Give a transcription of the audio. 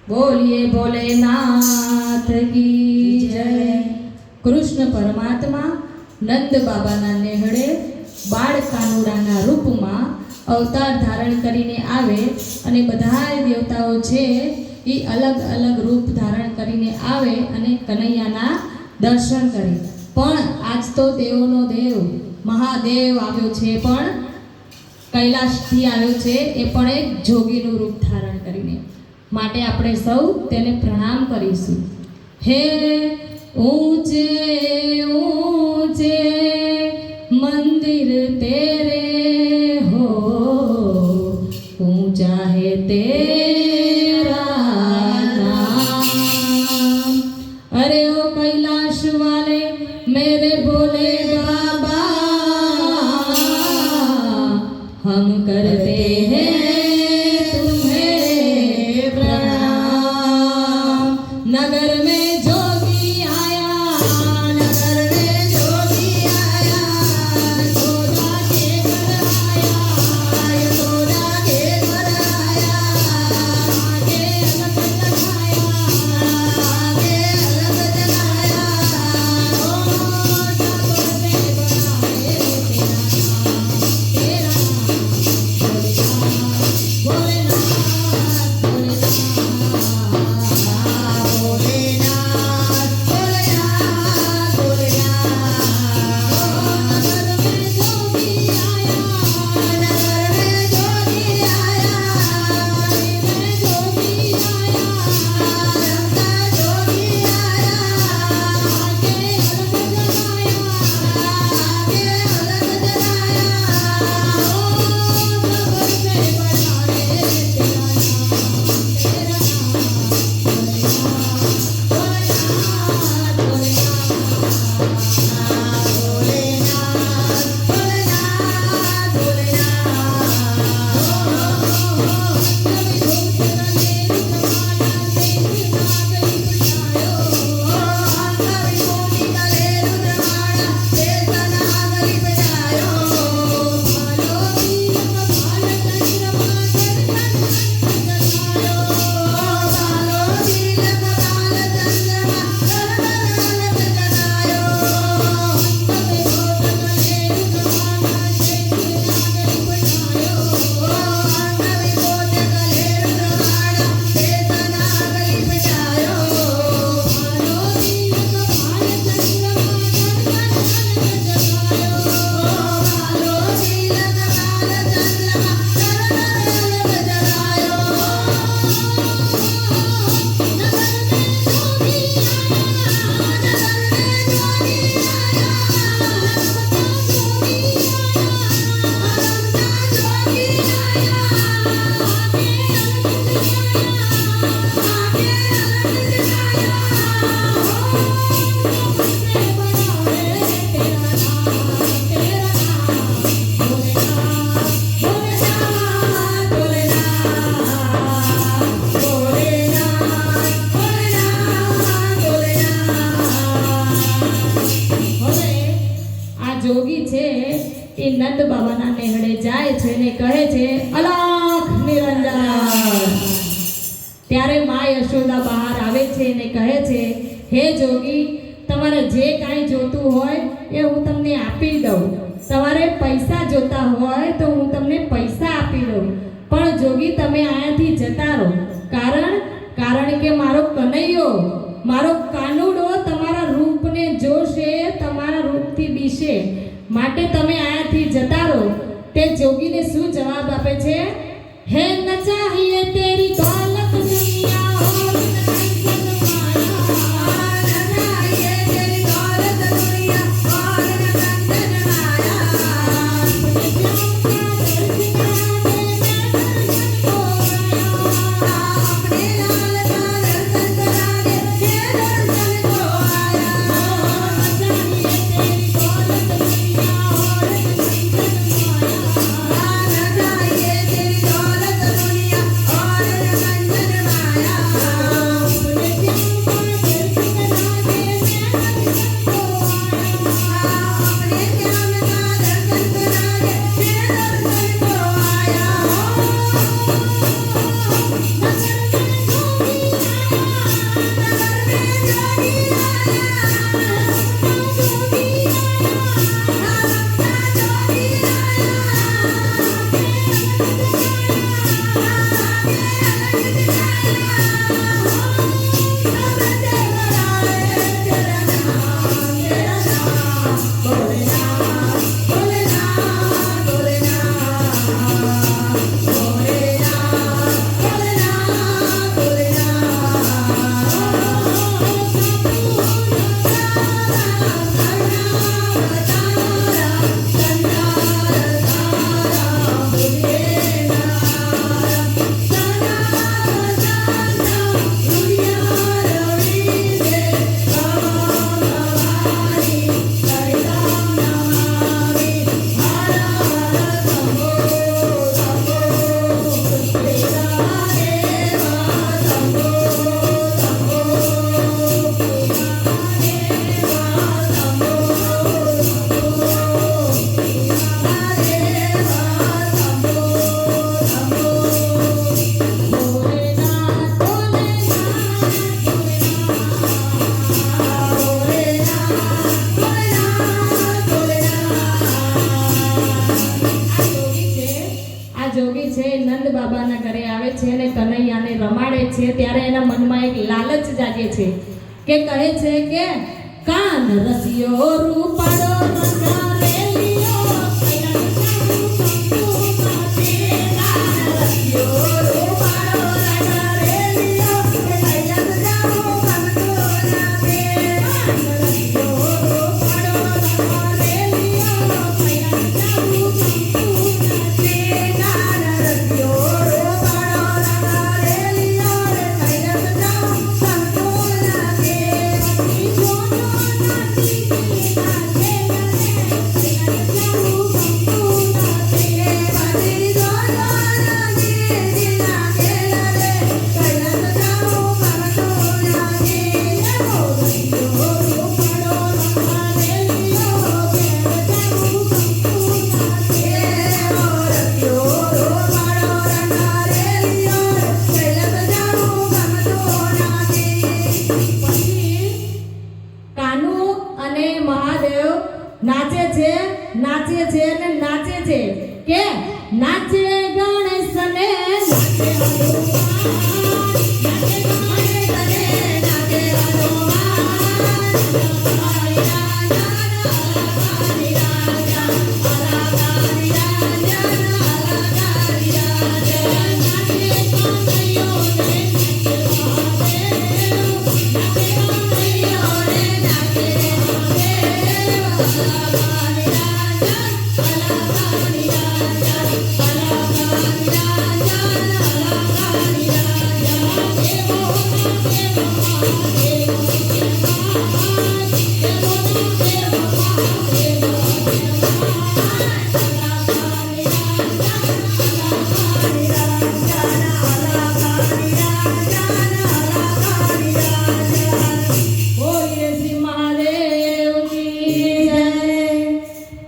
बोलिए भोलेनाथ की जय। કૃષ્ણ પરમાત્મા નંદ બાબાના નેહડે બાળ કાનુડાના રૂપમાં અવતાર ધારણ કરીને આવે અને બધાય દેવતાઓ છે એ અલગ અલગ રૂપ ધારણ કરીને આવે અને કનૈયાના દર્શન કરે. પણ આજ તો દેવોનો દેવ મહાદેવ આવ્યો છે, પણ કૈલાસથી આવ્યો છે, એ પણ એક જોગીનું રૂપ ધારણ કરીને. માટે આપણે સૌ તેને પ્રણામ કરીશું. હે ऊंचे ऊंचे मंदिर तेरे हो, ऊंचा है तेरा नाम. अरे ओ कैलाश वाले मेरे भोले बाबा, हम करते हैं तुम्हें प्रणाम. नगर में નંદ બાબાના નેહડે જાય છે ને કહે છે અલાખ નિરંજન. ત્યારે મા યશોદા બહાર આવે છે ને કહે છે હે જોગી, તમારે જે કાંઈ જોતું હોય એ હું તમને આપી દઉં. તમારે પૈસા જોતા હોય તો હું તમને પૈસા આપી દઉં, પણ જોગી તમે અહીંયાથી જતા રહો. કારણ કે મારો કનૈયો, મારો કાનુડો તમારા રૂપને જોશે, તમારા રૂપથી બીશે. માટે તમે આયાથી જતા રહો. તે જોગીને શું જવાબ આપે છે? હે ન ચાહીએ તેરી દોલત દુનિયા ઓર ન ચાહીએ તેરી દોલત દુનિયા ઓર ન કંદન માયા. अपने लाल का दर्शन करा दे, ये दर्शन को आया. चाहिए तेरी दौलत दुनिया और જોગી છે નંદ બાબાના ઘરે આવે છે અને કનૈયાને રમાડે છે ત્યારે એના મનમાં એક લાલચ જાગે છે કે કહે છે કે કાન રસિયો રૂપાળો રંગારેલિયો નાચે છે અને નાચે છે કે